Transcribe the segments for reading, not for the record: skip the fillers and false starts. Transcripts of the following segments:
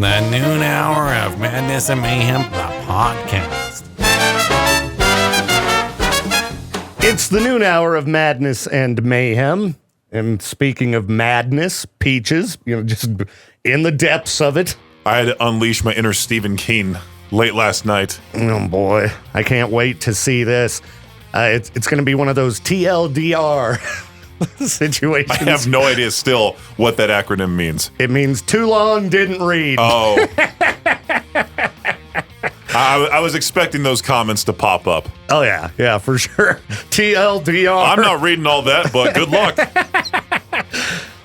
The noon hour of Madness and Mayhem, the podcast. It's the noon hour of Madness and Mayhem. And speaking of madness, Peaches, just in the depths of it. I had to unleash my inner Stephen King late last night. Oh boy, I can't wait to see this. It's going to be one of those TLDR situations. I have no idea still what that acronym means. It means too long, didn't read. Oh. I was expecting those comments to pop up. Oh, yeah, for sure. TLDR. I'm not reading all that, but good luck.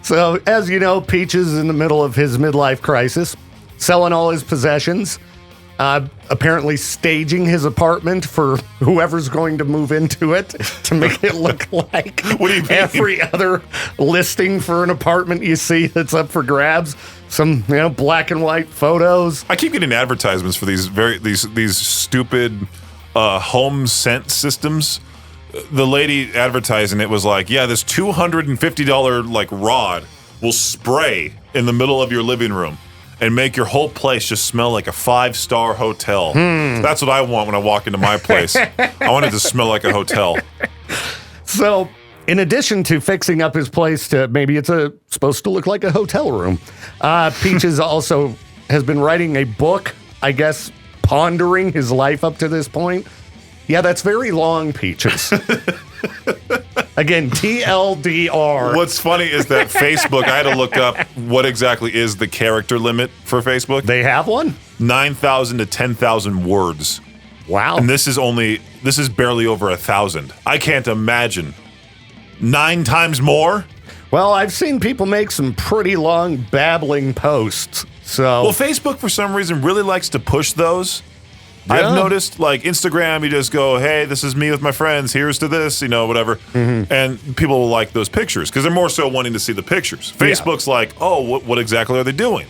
So, as you know, Peach is in the middle of his midlife crisis, selling all his possessions, apparently staging his apartment for whoever's going to move into it to make it look like What do you mean? Every other listing for an apartment you see that's up for grabs. Some, black and white photos. I keep getting advertisements for these stupid home scent systems. The lady advertising it was like, yeah, this $250 rod will spray in the middle of your living room and make your whole place just smell like a 5-star hotel. That's what I want when I walk into my place. I want it to smell like a hotel. So, in addition to fixing up his place to maybe it's supposed to look like a hotel room, Peaches also has been writing a book, I guess, pondering his life up to this point. Yeah, that's very long, Peaches. Again, TLDR. What's funny is that Facebook, I had to look up what exactly is the character limit for Facebook. They have one? 9,000 to 10,000 words. Wow. And this is barely over 1,000. I can't imagine. 9 times more? Well, I've seen people make some pretty long babbling posts. So, Well, Facebook, for some reason, really likes to push those. Yeah. I've noticed, Instagram, you just go, hey, this is me with my friends, here's to this, whatever. Mm-hmm. And people will like those pictures because they're more so wanting to see the pictures. Facebook's like, oh, what exactly are they doing?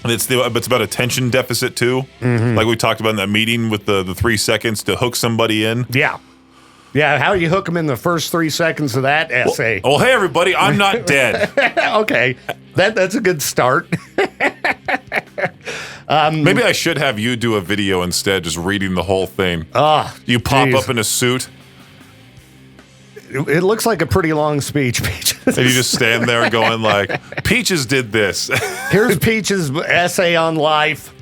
It's about attention deficit, too. Mm-hmm. Like we talked about in that meeting with the 3 seconds to hook somebody in. Yeah. Yeah, how you hook them in the first 3 seconds of that essay. Well, hey, everybody, I'm not dead. Okay, that's a good start. Maybe I should have you do a video instead, just reading the whole thing. You pop up in a suit. It looks like a pretty long speech, Peaches. And you just stand there going Peaches did this. Here's Peach's essay on life.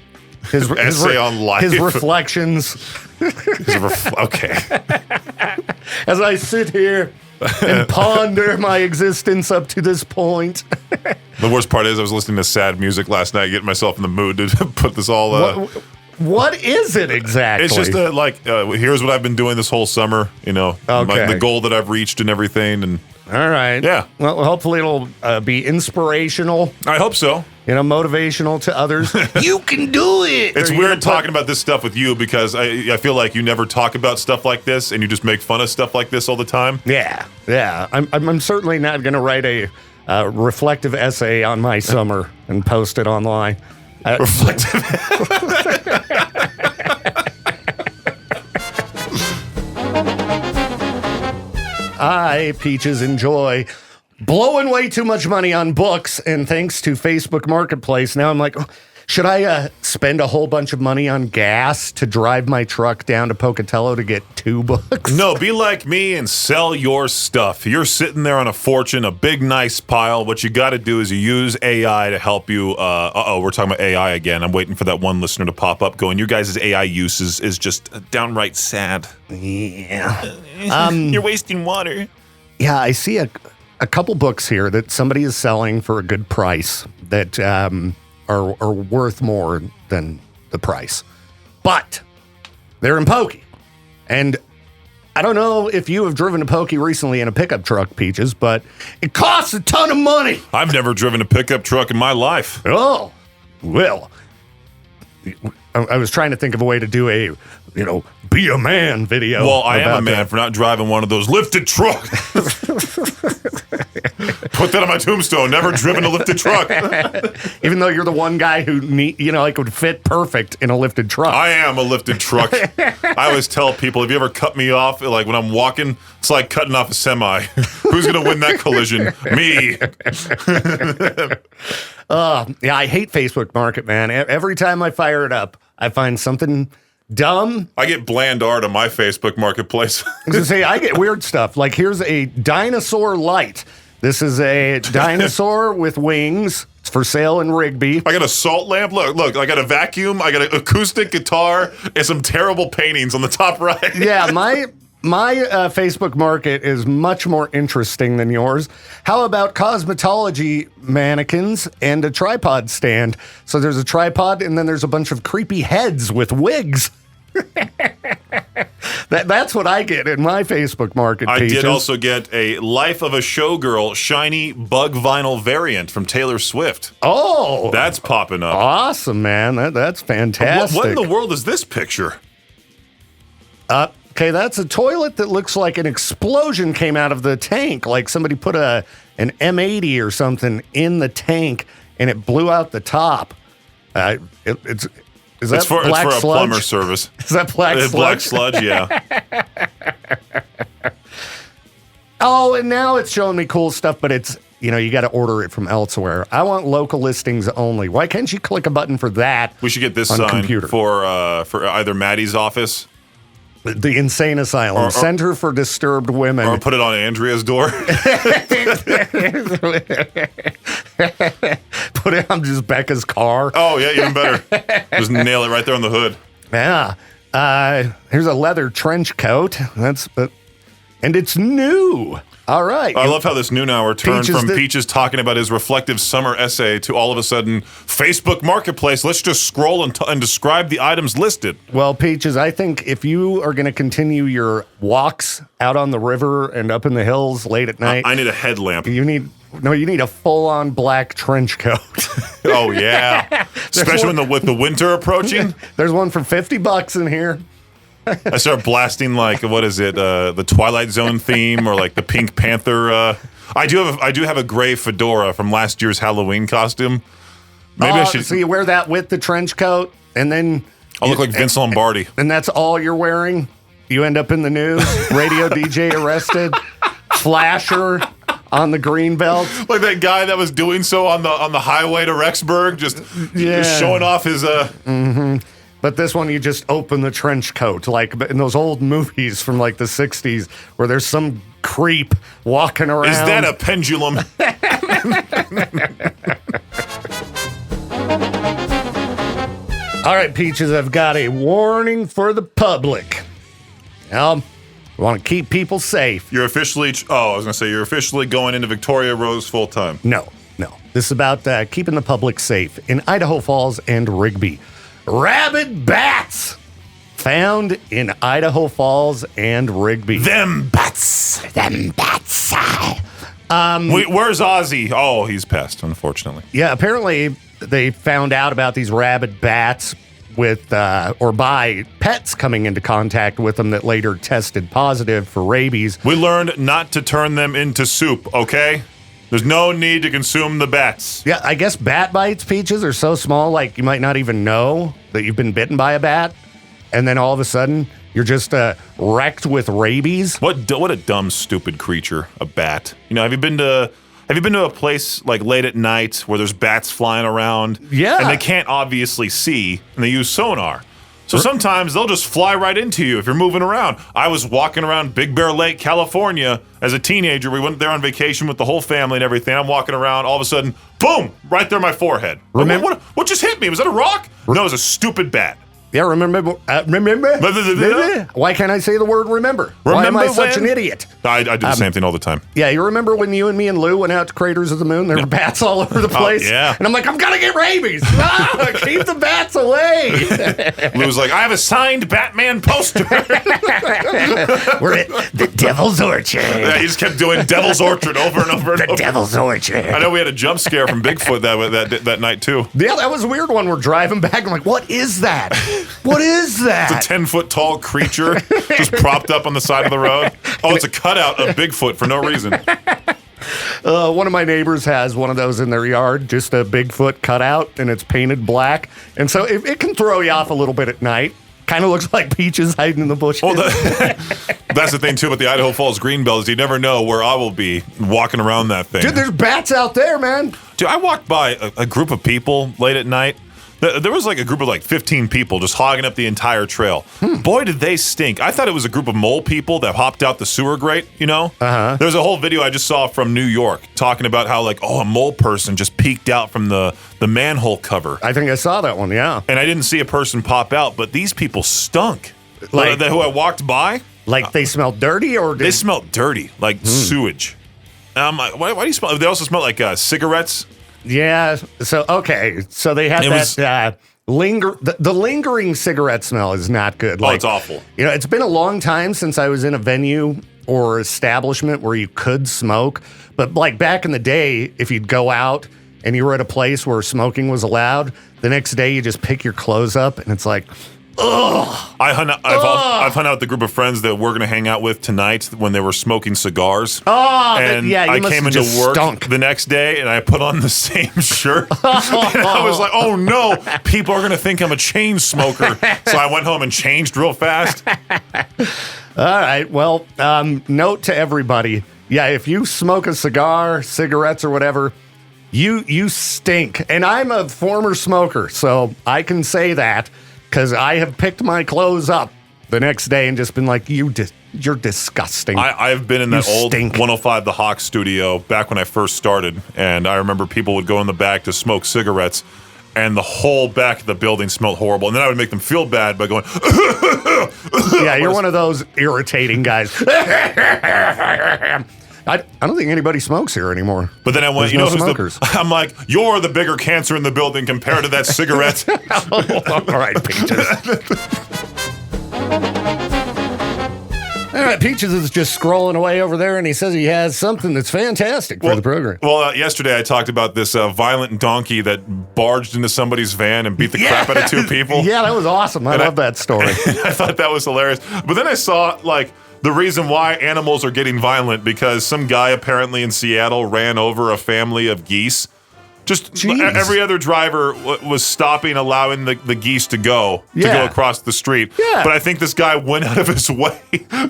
His essay on life. His reflections. Okay. As I sit here and ponder my existence up to this point. The worst part is I was listening to sad music last night, getting myself in the mood to put this all... What is it exactly? It's just here's what I've been doing this whole summer, the goal that I've reached and everything. And all right. Yeah. Well, hopefully it'll be inspirational. I hope so. Motivational to others. You can do it. It's weird talking about this stuff with you because I feel like you never talk about stuff like this and you just make fun of stuff like this all the time. Yeah. I'm certainly not going to write a reflective essay on my summer and post it online. Reflective. I, Peaches, enjoy blowing way too much money on books, and thanks to Facebook Marketplace, now I'm like, should I spend a whole bunch of money on gas to drive my truck down to Pocatello to get 2 books? No, be like me and sell your stuff. You're sitting there on a fortune, a big, nice pile. What you got to do is you use AI to help you. We're talking about AI again. I'm waiting for that one listener to pop up going, your guys' AI use is just downright sad. Yeah. You're wasting water. Yeah, I see a couple books here that somebody is selling for a good price that are worth more than the price. But they're in Pokey. And I don't know if you have driven to Pokey recently in a pickup truck, Peaches, but it costs a ton of money. I've never driven a pickup truck in my life. Oh, well, I was trying to think of a way to do a, be a man video. Well, I am a man for not driving one of those lifted trucks. Put that on my tombstone. Never driven a lifted truck. Even though you're the one guy who would fit perfect in a lifted truck. I am a lifted truck. I always tell people, if you ever cut me off, like when I'm walking, it's like cutting off a semi. Who's going to win that collision? Me. Yeah, I hate Facebook Market, man. Every time I fire it up, I find something dumb. I get bland art on my Facebook Marketplace. I get weird stuff. Like, here's a dinosaur light. This is a dinosaur with wings. It's for sale in Rigby. I got a salt lamp. Look, I got a vacuum. I got an acoustic guitar and some terrible paintings on the top right. Yeah, my Facebook Market is much more interesting than yours. How about cosmetology mannequins and a tripod stand? So there's a tripod and then there's a bunch of creepy heads with wigs. That's what I get in my Facebook Market. I Peaches. did also get a Life of a Showgirl shiny bug vinyl variant from Taylor Swift. Oh, That's popping up. awesome, man. That's fantastic. What in the world is this picture? Okay, that's a toilet that looks like an explosion came out of the tank. Like somebody put an M80 or something in the tank and it blew out the top. Is that It's for black a sludge? plumber service. Is that black sludge? Black sludge, yeah. Oh, and now it's showing me cool stuff, but it's, you got to order it from elsewhere. I want local listings only. Why can't you click a button for that? We should get this on sign computer? for either Maddie's office The Insane Asylum, Center for Disturbed Women. or put it on Andrea's door. Put it on just Becca's car. Oh, yeah, even better. Just nail it right there on the hood. Yeah. Here's a leather trench coat. And it's new. All right. I love how this noon hour turned Peaches from Peaches talking about his reflective summer essay to all of a sudden Facebook Marketplace. Let's just scroll and describe the items listed. Well, Peaches, I think if you are going to continue your walks out on the river and up in the hills late at night, I need a headlamp. you need a full-on black trench coat. Oh, yeah. Especially with the winter approaching. There's one for $50 in here. I start blasting what is it? The Twilight Zone theme or like the Pink Panther. I do have a gray fedora from last year's Halloween costume. Maybe I should. So you wear that with the trench coat, and then I'll look like Vince Lombardi. and that's all you're wearing. You end up in the news. Radio DJ arrested. Flasher on the Greenbelt. Like that guy that was doing so on the highway to Rexburg, just showing off his. But this one, you just open the trench coat, like in those old movies from like the 60s where there's some creep walking around. Is that a pendulum? All right, Peaches, I've got a warning for the public. Now, we want to keep people safe. You're officially. I was gonna say you're officially going into Victoria Rose full time. No. This is about keeping the public safe in Idaho Falls and Rigby. Rabid bats found in Idaho Falls and Rigby. Them bats. Them bats. Where's Ozzy? Oh, he's passed, unfortunately. Yeah, apparently they found out about these rabid bats with or by pets coming into contact with them that later tested positive for rabies. We learned not to turn them into soup, okay? There's no need to consume the bats. Yeah, I guess bat bites, Peaches, are so small, like you might not even know that you've been bitten by a bat. And then all of a sudden, you're just wrecked with rabies. What a dumb, stupid creature, a bat. Have you been to a place like late at night where there's bats flying around? Yeah. And they can't obviously see, and they use sonar. So sometimes they'll just fly right into you if you're moving around. I was walking around Big Bear Lake, California as a teenager. We went there on vacation with the whole family and everything. I'm walking around, all of a sudden, boom, right there in my forehead. Remember- What just hit me? Was that a rock? No, it was a stupid bat. Yeah, remember? Why can't I say the word remember? Why am I such an idiot? I do the same thing all the time. Yeah, you remember when you and me and Lou went out to Craters of the Moon? There were bats all over the place. Yeah. And I'm like, I'm going to get rabies. Keep the bats away. Lou's like, I have a signed Batman poster. We're at the Devil's Orchard. Yeah, he just kept doing Devil's Orchard over and over and over. The Devil's Orchard. I know we had a jump scare from Bigfoot that night, too. Yeah, that was a weird one. We're driving back. I'm like, what is that? What is that? It's a 10-foot tall creature just propped up on the side of the road. Oh, it's a cutout of Bigfoot for no reason. One of my neighbors has one of those in their yard, just a Bigfoot cutout, and it's painted black. And so it can throw you off a little bit at night. Kind of looks like Peaches hiding in the bushes. Well, that's the thing, too, about the Idaho Falls Greenbelt is you never know where I will be walking around that thing. Dude, there's bats out there, man. Dude, I walked by a group of people late at night. There was like a group of like 15 people just hogging up the entire trail. Boy, did they stink. I thought it was a group of mole people that hopped out the sewer grate, you know? Uh-huh. There's a whole video I just saw from New York talking about how like, a mole person just peeked out from the manhole cover. I think I saw that one, yeah. And I didn't see a person pop out, but these people stunk. Like- who I walked by, Like they smelled dirty or they smelled dirty, like sewage. And I'm like, why do you smell? They also smell like cigarettes. Yeah. So, okay. So they had the lingering cigarette smell is not good. It's awful. You know, it's been a long time since I was in a venue or establishment where you could smoke. But like back in the day, if you'd go out and you were at a place where smoking was allowed, the next day you just pick your clothes up and it's like, ugh. I've hung out with the group of friends that we're going to hang out with tonight when they were smoking cigars. Oh, and yeah, you I must came have into just work stunk. the next day and I put on the same shirt. And I was like, oh no, people are going to think I'm a chain smoker. So I went home and changed real fast. All right. Well, note to everybody. Yeah, if you smoke a cigar, cigarettes or whatever, you stink. And I'm a former smoker, so I can say that. Because I have picked my clothes up the next day and just been like, you're disgusting. I've been in that old stink. 105 The Hawk studio back when I first started. And I remember people would go in the back to smoke cigarettes. And the whole back of the building smelled horrible. And then I would make them feel bad by going, yeah, you're one of those irritating guys. I don't think anybody smokes here anymore. But then I went, There's no smokers. I'm like, you're the bigger cancer in the building compared to that cigarette. All right, Peaches. All right, Peaches is just scrolling away over there, and he says he has something that's fantastic for the program. Well, yesterday I talked about this violent donkey that barged into somebody's van and beat the crap out of two people. Yeah, that was awesome. I love that story. I thought that was hilarious. But then I saw, like, the reason why animals are getting violent because some guy apparently in Seattle ran over a family of geese. Just Jeez. Every other driver was stopping, allowing the geese to go across the street. Yeah. But I think this guy went out of his way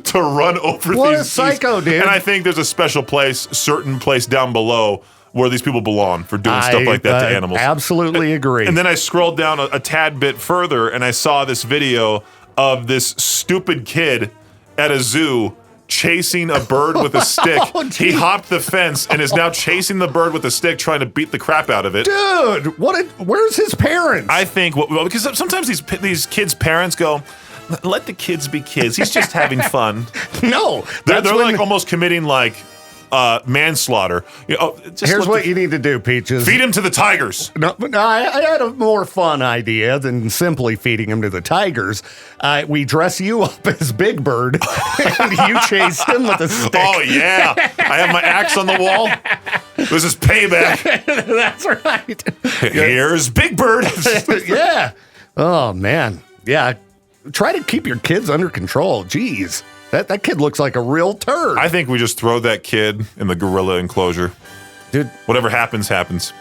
to run over What these a psycho, geese. dude. And I think there's a certain place down below where these people belong for doing stuff like that to animals. Absolutely agree. And then I scrolled down a tad bit further and I saw this video of this stupid kid at a zoo chasing a bird with a stick. He hopped the fence and is now chasing the bird with a stick, trying to beat the crap out of it. Dude, where's his parents? I think, because sometimes these kids' parents go, let the kids be kids. He's just having fun. No. They're like almost committing like manslaughter. Here's what you need to do, Peaches. Feed him to the tigers. No, I had a more fun idea than simply feeding him to the tigers. We dress you up as Big Bird, and you chase him with a stick. Oh, yeah. I have my axe on the wall. This is payback. That's right. Here's Big Bird. Yeah. Oh, man. Yeah. Try to keep your kids under control. Jeez. That kid looks like a real turd. I think we just throw that kid in the gorilla enclosure. Dude. Whatever happens, happens.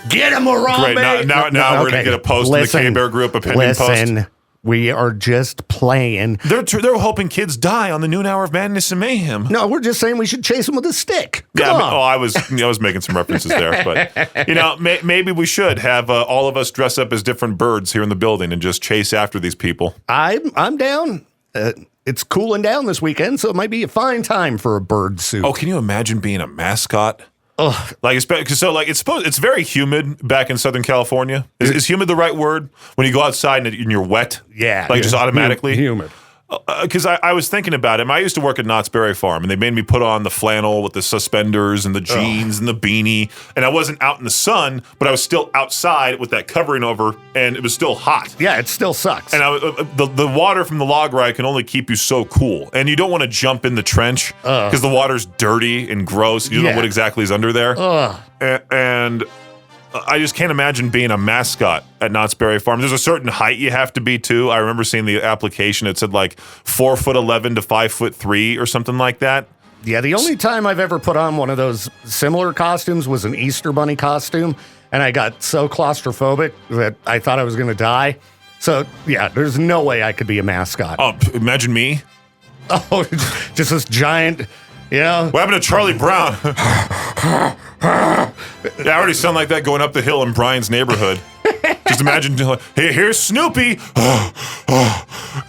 Get him, Harambe! Great. Now we're going to get a post in the K-Bear group, a pending post. We are just playing. They're hoping kids die on the noon hour of madness and mayhem. No, we're just saying we should chase them with a stick. Come on. I was making some references there, but maybe we should have all of us dress up as different birds here in the building and just chase after these people. I'm down. It's cooling down this weekend, so it might be a fine time for a bird suit. Oh, can you imagine being a mascot? Ugh. It's very humid back in Southern California. Is humid the right word? When you go outside and you're wet? Yeah. Just automatically? Humid. Because I was thinking about it. I used to work at Knott's Berry Farm, and they made me put on the flannel with the suspenders and the jeans and the beanie. And I wasn't out in the sun, but I was still outside with that covering over, and it was still hot. Yeah, it still sucks. And the water from the log ride can only keep you so cool. And you don't want to jump in the trench because the water's dirty and gross. You don't know what exactly is under there. And I just can't imagine being a mascot at Knott's Berry Farm. There's a certain height you have to be too. I remember seeing the application. It said like 4'11" to 5'3" or something like that. Yeah, the only time I've ever put on one of those similar costumes was an Easter Bunny costume, and I got so claustrophobic that I thought I was going to die. So, yeah, there's no way I could be a mascot. Oh, imagine me. Oh, just this giant, What happened to Charlie Brown? Yeah, I already sound like that going up the hill in Brian's neighborhood. Just imagine, hey, here's Snoopy.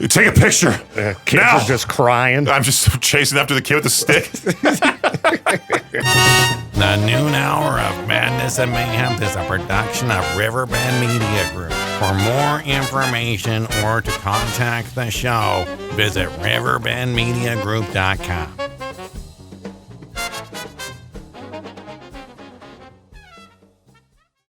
Take a picture. Kids now. are just crying. I'm just chasing after the kid with the stick. The noon hour of Madness and Mayhem is a production of Riverbend Media Group. For more information or to contact the show, visit riverbendmediagroup.com.